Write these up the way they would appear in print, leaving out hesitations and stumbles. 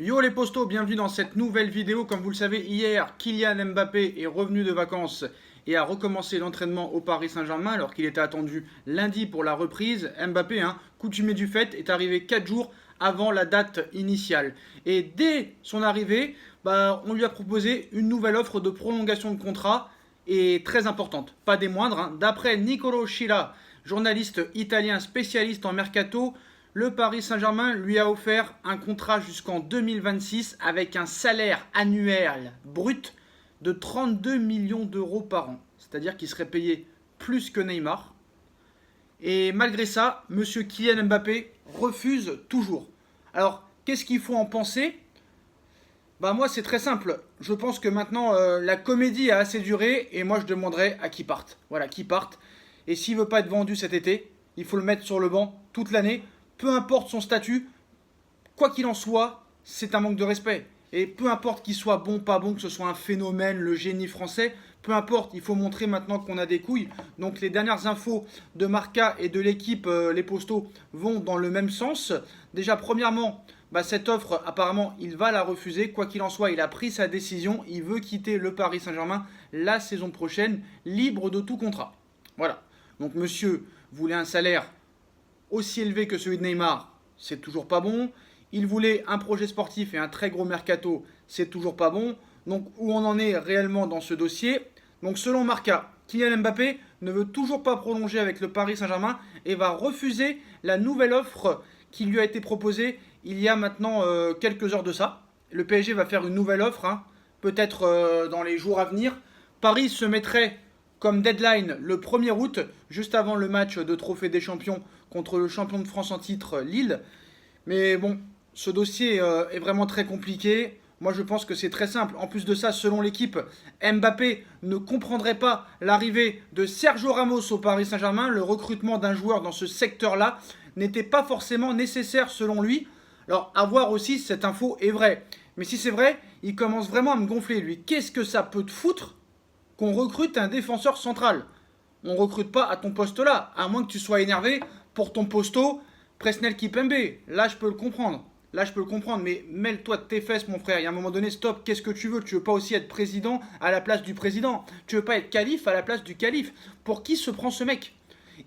Yo les postos, bienvenue dans cette nouvelle vidéo. Comme vous le savez, hier, Kylian Mbappé est revenu de vacances et a recommencé l'entraînement au Paris Saint-Germain alors qu'il était attendu lundi pour la reprise. Mbappé, coutumier du fait, est arrivé 4 jours avant la date initiale. Et dès son arrivée, on lui a proposé une nouvelle offre de prolongation de contrat et très importante, pas des moindres. D'après Nicolo Scilla, journaliste italien spécialiste en mercato, le Paris Saint-Germain lui a offert un contrat jusqu'en 2026 avec un salaire annuel brut de 32 millions d'euros par an. C'est-à-dire qu'il serait payé plus que Neymar. Et malgré ça, monsieur Kylian Mbappé refuse toujours. Alors, qu'est-ce qu'il faut en penser? Moi, c'est très simple. Je pense que maintenant, la comédie a assez duré et moi, je demanderais à qui parte. Voilà, qui parte. Et s'il veut pas être vendu cet été, il faut le mettre sur le banc toute l'année. Peu importe son statut, quoi qu'il en soit, c'est un manque de respect. Et peu importe qu'il soit bon, pas bon, que ce soit un phénomène, le génie français, peu importe, il faut montrer maintenant qu'on a des couilles. Donc les dernières infos de Marca et de l'équipe, les Postos, vont dans le même sens. Déjà, premièrement, cette offre, apparemment, il va la refuser. Quoi qu'il en soit, il a pris sa décision. Il veut quitter le Paris Saint-Germain la saison prochaine, libre de tout contrat. Voilà. Donc monsieur voulait un salaire aussi élevé que celui de Neymar, c'est toujours pas bon. Il voulait un projet sportif et un très gros mercato, c'est toujours pas bon. Donc où on en est réellement dans ce dossier? Donc selon Marca, Kylian Mbappé ne veut toujours pas prolonger avec le Paris Saint-Germain et va refuser la nouvelle offre qui lui a été proposée il y a maintenant quelques heures de ça. Le PSG va faire une nouvelle offre, peut-être dans les jours à venir. Paris se mettrait comme deadline le 1er août, juste avant le match de Trophée des Champions contre le champion de France en titre, Lille. Mais bon, ce dossier est vraiment très compliqué. Moi, je pense que c'est très simple. En plus de ça, selon l'équipe, Mbappé ne comprendrait pas l'arrivée de Sergio Ramos au Paris Saint-Germain. Le recrutement d'un joueur dans ce secteur-là n'était pas forcément nécessaire selon lui. Alors, à voir aussi si cette info est vraie. Mais si c'est vrai, il commence vraiment à me gonfler, lui. Qu'est-ce que ça peut te foutre qu'on recrute un défenseur central? On ne recrute pas à ton poste là, à moins que tu sois énervé pour ton posto Presnel Kipembe. Là, je peux le comprendre. Mais mêle-toi de tes fesses, mon frère. Il y a un moment donné, stop. Qu'est-ce que tu veux? Tu veux pas aussi être président à la place du président? Tu veux pas être calife à la place du calife? Pour qui se prend ce mec?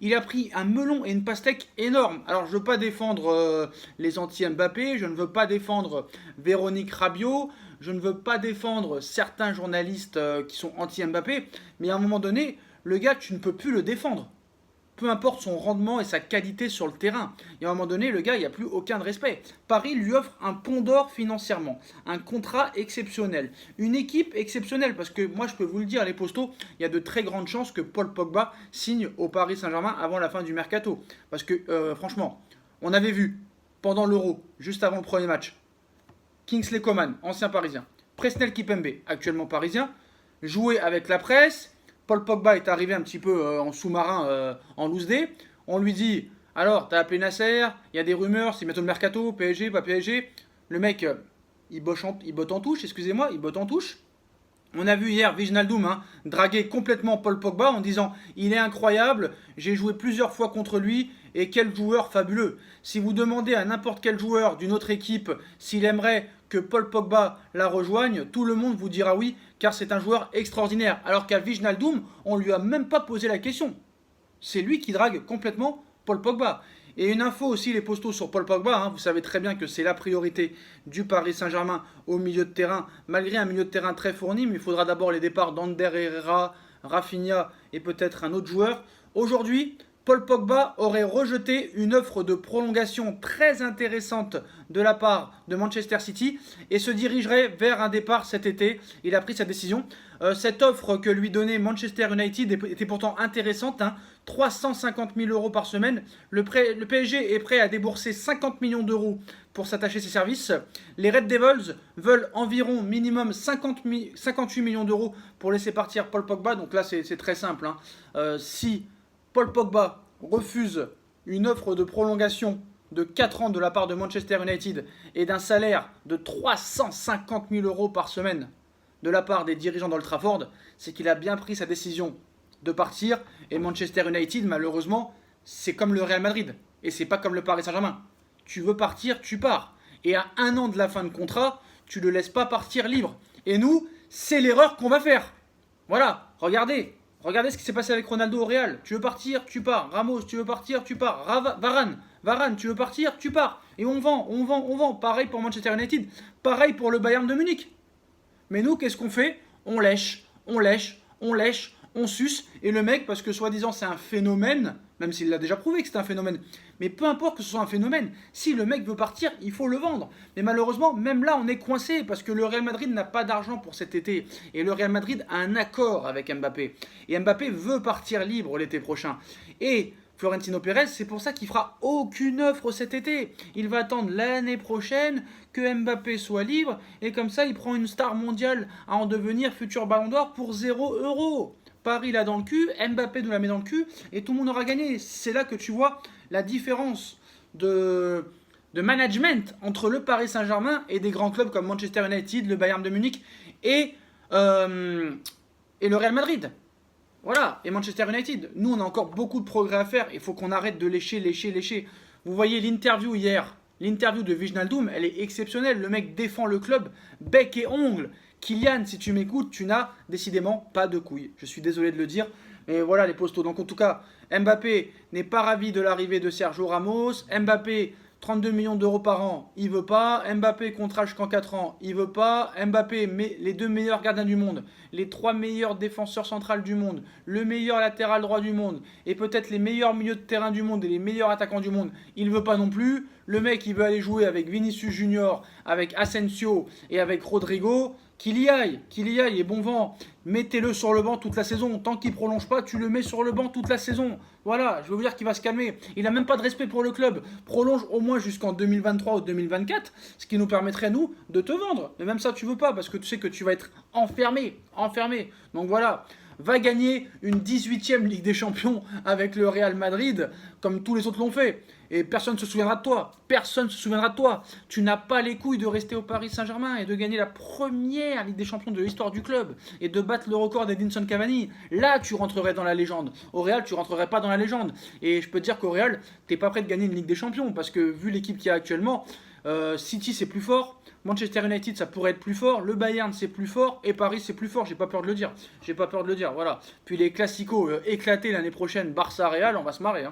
Il a pris un melon et une pastèque énorme. Alors, je ne veux pas défendre les anti-Mbappé, je ne veux pas défendre Véronique Rabiot, je ne veux pas défendre certains journalistes qui sont anti-Mbappé, mais à un moment donné, le gars, tu ne peux plus le défendre. Peu importe son rendement et sa qualité sur le terrain. Et à un moment donné, le gars, il n'y a plus aucun respect. Paris lui offre un pont d'or financièrement, un contrat exceptionnel, une équipe exceptionnelle. Parce que moi, je peux vous le dire, les postos, il y a de très grandes chances que Paul Pogba signe au Paris Saint-Germain avant la fin du mercato. Parce que, franchement, on avait vu pendant l'Euro, juste avant le premier match, Kingsley Coman, ancien parisien, Presnel Kipembe, actuellement parisien, jouer avec la presse. Paul Pogba est arrivé un petit peu en sous-marin, en loose day. On lui dit, alors, t'as appelé Nasser, il y a des rumeurs, c'est bientôt le mercato, PSG, pas PSG. Le mec, il botte en touche, excusez-moi, il botte en touche. On a vu hier Wijnaldum draguer complètement Paul Pogba en disant « Il est incroyable, j'ai joué plusieurs fois contre lui et quel joueur fabuleux ». Si vous demandez à n'importe quel joueur d'une autre équipe s'il aimerait que Paul Pogba la rejoigne, tout le monde vous dira oui, car c'est un joueur extraordinaire. Alors qu'à Wijnaldum, on ne lui a même pas posé la question. C'est lui qui drague complètement Paul Pogba. Et une info aussi, les postos sur Paul Pogba, vous savez très bien que c'est la priorité du Paris Saint-Germain au milieu de terrain, malgré un milieu de terrain très fourni, mais il faudra d'abord les départs d'Ander Herrera, Rafinha et peut-être un autre joueur. Aujourd'hui, Paul Pogba aurait rejeté une offre de prolongation très intéressante de la part de Manchester City et se dirigerait vers un départ cet été. Il a pris sa décision. Cette offre que lui donnait Manchester United était pourtant intéressante, 350 000 euros par semaine. Le PSG est prêt à débourser 50 millions d'euros pour s'attacher ses services. Les Red Devils veulent environ minimum 58 millions d'euros pour laisser partir Paul Pogba. Donc là, c'est très simple. Si Paul Pogba refuse une offre de prolongation de 4 ans de la part de Manchester United et d'un salaire de 350 000 euros par semaine de la part des dirigeants d'Old Trafford, c'est qu'il a bien pris sa décision de partir. Et Manchester United, malheureusement, c'est comme le Real Madrid. Et c'est pas comme le Paris Saint-Germain. Tu veux partir, tu pars. et à 1 an de la fin de contrat, tu le laisses pas partir libre. Et nous, c'est l'erreur qu'on va faire. Voilà, regardez ce qui s'est passé avec Ronaldo au Real. Tu veux partir, tu pars. Ramos, tu veux partir, tu pars. Varane, tu veux partir, tu pars. Et on vend. Pareil pour Manchester United, pareil pour le Bayern de Munich. Mais nous, qu'est-ce qu'on fait? On lèche, on suce. Et le mec, parce que soi-disant c'est un phénomène, même s'il l'a déjà prouvé que c'est un phénomène, mais peu importe que ce soit un phénomène, si le mec veut partir, il faut le vendre. Mais malheureusement, même là, on est coincé parce que le Real Madrid n'a pas d'argent pour cet été. Et le Real Madrid a un accord avec Mbappé. Et Mbappé veut partir libre l'été prochain. Et Florentino Pérez, c'est pour ça qu'il fera aucune offre cet été. Il va attendre l'année prochaine que Mbappé soit libre et comme ça, il prend une star mondiale à en devenir futur Ballon d'Or pour 0 €. Paris l'a dans le cul, Mbappé nous la met dans le cul et tout le monde aura gagné. C'est là que tu vois la différence de management entre le Paris Saint-Germain et des grands clubs comme Manchester United, le Bayern de Munich et le Real Madrid. Voilà, et Manchester United. Nous, on a encore beaucoup de progrès à faire. Il faut qu'on arrête de lécher. Vous voyez l'interview hier, l'interview de Wijnaldum, elle est exceptionnelle. Le mec défend le club, bec et ongles. Kylian, si tu m'écoutes, tu n'as décidément pas de couilles. Je suis désolé de le dire, mais voilà les postos. Donc en tout cas, Mbappé n'est pas ravi de l'arrivée de Sergio Ramos. Mbappé, 32 millions d'euros par an, il veut pas. Mbappé, contrat jusqu'en 4 ans, il veut pas. Mbappé, les 2 meilleurs gardiens du monde, les 3 meilleurs défenseurs centrales du monde, le meilleur latéral droit du monde, et peut-être les meilleurs milieux de terrain du monde et les meilleurs attaquants du monde, il veut pas non plus. Le mec, il veut aller jouer avec Vinicius Junior, avec Asensio et avec Rodrigo. Qu'il y aille et bon vent. Mettez-le sur le banc toute la saison. Tant qu'il ne prolonge pas, tu le mets sur le banc toute la saison. Voilà, je veux vous dire qu'il va se calmer. Il n'a même pas de respect pour le club. Prolonge au moins jusqu'en 2023 ou 2024, ce qui nous permettrait, nous, de te vendre. Mais même ça, tu veux pas, parce que tu sais que tu vas être enfermé. Donc voilà, va gagner une 18e Ligue des Champions avec le Real Madrid, comme tous les autres l'ont fait. Et personne ne se souviendra de toi. Tu n'as pas les couilles de rester au Paris Saint-Germain et de gagner la première Ligue des Champions de l'histoire du club et de battre le record d'Edinson Cavani. Là, tu rentrerais dans la légende. Au Real, tu rentrerais pas dans la légende. Et je peux te dire qu'au Real, t'es pas prêt de gagner une Ligue des Champions parce que vu l'équipe qu'il y a actuellement, City c'est plus fort. Manchester United ça pourrait être plus fort, le Bayern c'est plus fort et Paris c'est plus fort, j'ai pas peur de le dire, voilà. Puis les classicos éclatés l'année prochaine, Barça-Real, on va se marrer,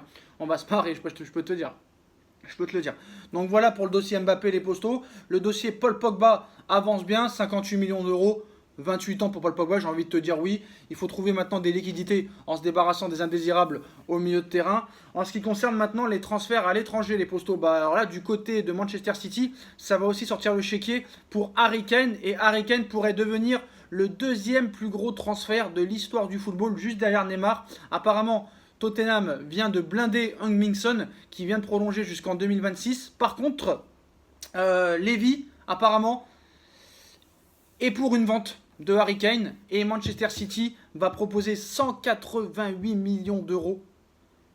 je peux te le dire. Donc voilà pour le dossier Mbappé les postos. Le dossier Paul Pogba avance bien, 58 millions d'euros. 28 ans pour Paul Pogba, j'ai envie de te dire oui. Il faut trouver maintenant des liquidités en se débarrassant des indésirables au milieu de terrain. En ce qui concerne maintenant les transferts à l'étranger, les postos, alors là, du côté de Manchester City, ça va aussi sortir le chéquier pour Harry Kane. Et Harry Kane pourrait devenir le deuxième plus gros transfert de l'histoire du football, juste derrière Neymar. Apparemment, Tottenham vient de blinder Heung-min Son, qui vient de prolonger jusqu'en 2026. Par contre, Levy, apparemment, est pour une vente de Harry Kane et Manchester City va proposer 188 millions d'euros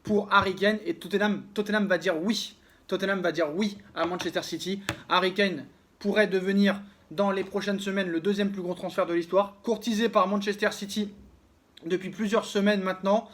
pour Harry Kane et Tottenham va dire oui. Tottenham va dire oui à Manchester City. Harry Kane pourrait devenir dans les prochaines semaines le deuxième plus gros transfert de l'histoire, courtisé par Manchester City depuis plusieurs semaines maintenant.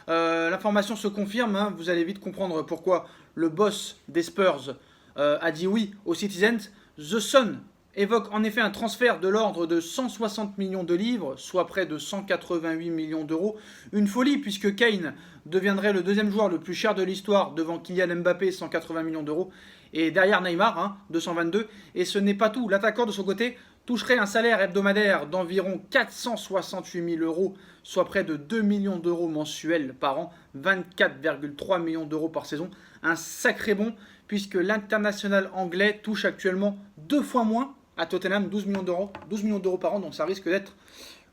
L'information se confirme, vous allez vite comprendre pourquoi le boss des Spurs a dit oui aux Citizens. The Sun évoque en effet un transfert de l'ordre de 160 millions de livres, soit près de 188 millions d'euros. Une folie puisque Kane deviendrait le deuxième joueur le plus cher de l'histoire devant Kylian Mbappé, 180 millions d'euros, et derrière Neymar, 222. Et ce n'est pas tout, l'attaquant de son côté toucherait un salaire hebdomadaire d'environ 468 000 euros, soit près de 2 millions d'euros mensuels par an, 24,3 millions d'euros par saison. Un sacré bond puisque l'international anglais touche actuellement 2 fois moins à Tottenham, 12 millions d'euros par an, donc ça risque d'être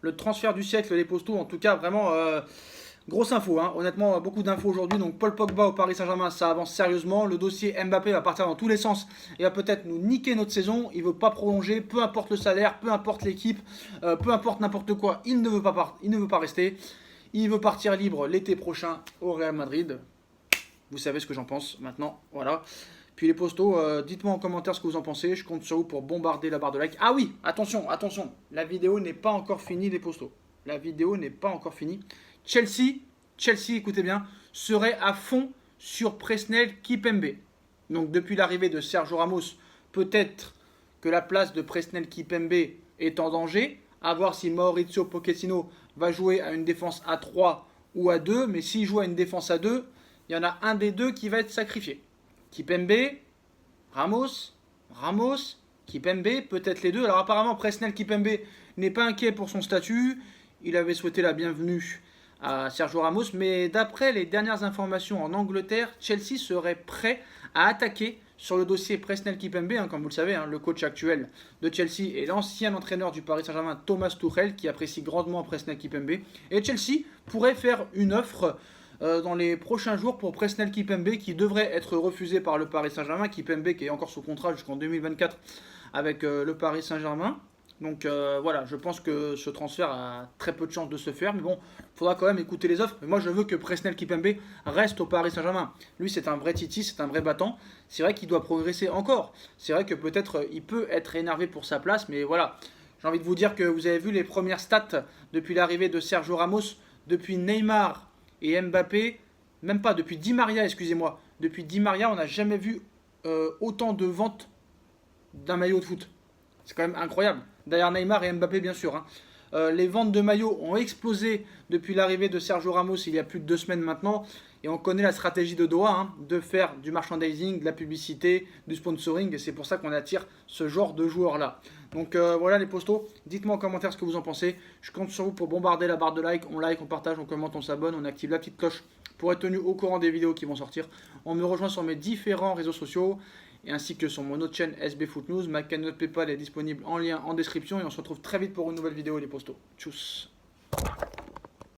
le transfert du siècle, les postos. En tout cas, vraiment, grosse info, honnêtement, beaucoup d'infos aujourd'hui. Donc Paul Pogba au Paris Saint-Germain, ça avance sérieusement. Le dossier Mbappé va partir dans tous les sens et va peut-être nous niquer notre saison. Il ne veut pas prolonger, peu importe le salaire, peu importe l'équipe, peu importe n'importe quoi, il ne veut pas rester. Il veut partir libre l'été prochain au Real Madrid. Vous savez ce que j'en pense maintenant, voilà. Puis les postos, dites-moi en commentaire ce que vous en pensez. Je compte sur vous pour bombarder la barre de like. Ah oui, attention, la vidéo n'est pas encore finie les postos. La vidéo n'est pas encore finie. Chelsea, écoutez bien, serait à fond sur Presnel Kimpembe. Donc depuis l'arrivée de Sergio Ramos, peut-être que la place de Presnel Kimpembe est en danger. À voir si Mauricio Pochettino va jouer à une défense à 3 ou à 2. Mais s'il joue à une défense à 2, il y en a un des deux qui va être sacrifié. Kimpembe, Ramos, Kimpembe, peut-être les deux. Alors apparemment, Presnel Kimpembe n'est pas inquiet pour son statut. Il avait souhaité la bienvenue à Sergio Ramos. Mais d'après les dernières informations en Angleterre, Chelsea serait prêt à attaquer sur le dossier Presnel Kimpembe. Comme vous le savez, le coach actuel de Chelsea est l'ancien entraîneur du Paris Saint-Germain, Thomas Tuchel, qui apprécie grandement Presnel Kimpembe. Et Chelsea pourrait faire une offre dans les prochains jours pour Presnel Kimpembe, qui devrait être refusé par le Paris Saint-Germain. Kimpembe qui est encore sous contrat jusqu'en 2024 avec le Paris Saint-Germain. Donc voilà, je pense que ce transfert a très peu de chances de se faire. Mais bon, il faudra quand même écouter les offres. Mais moi, je veux que Presnel Kimpembe reste au Paris Saint-Germain. Lui, c'est un vrai titi, c'est un vrai battant. C'est vrai qu'il doit progresser encore. C'est vrai que peut-être il peut être énervé pour sa place. Mais voilà, j'ai envie de vous dire que vous avez vu les premières stats depuis l'arrivée de Sergio Ramos, depuis Neymar et Mbappé, même pas, depuis Di Maria, excusez-moi. Depuis Di Maria, on n'a jamais vu autant de ventes d'un maillot de foot. C'est quand même incroyable. Derrière Neymar et Mbappé, bien sûr. Les ventes de maillots ont explosé depuis l'arrivée de Sergio Ramos il y a plus de 2 semaines maintenant. Et on connaît la stratégie de Doha, de faire du merchandising, de la publicité, du sponsoring. Et c'est pour ça qu'on attire ce genre de joueurs-là. Donc voilà les postos. Dites-moi en commentaire ce que vous en pensez. Je compte sur vous pour bombarder la barre de like. On like, on partage, on commente, on s'abonne, on active la petite cloche pour être tenu au courant des vidéos qui vont sortir. On me rejoint sur mes différents réseaux sociaux, et ainsi que sur mon autre chaîne SB Foot News. Ma cagnotte PayPal est disponible en lien en description. Et on se retrouve très vite pour une nouvelle vidéo les postos. Tchuss.